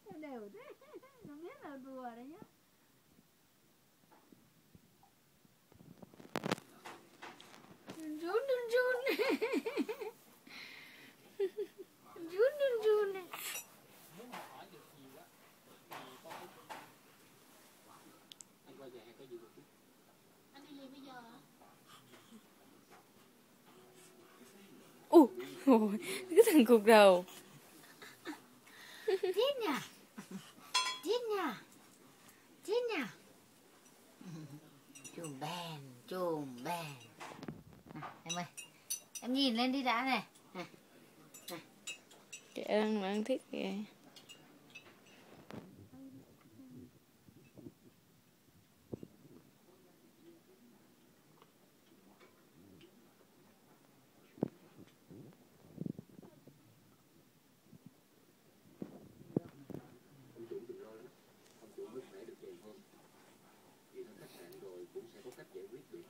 Em đều thế. Nó biết là đùa đấy nhá. Run run run. Run run run này. Anh đi liền bây giờ hả? Ôi, cái thằng cục đầu. Chết nha. Chết nha. Chết nha. Chùm bèn, chùm bèn. Em ơi, em nhìn lên đi đã này. Trẻ đang thích kìa. Rồi cũng sẽ có cách giải quyết được.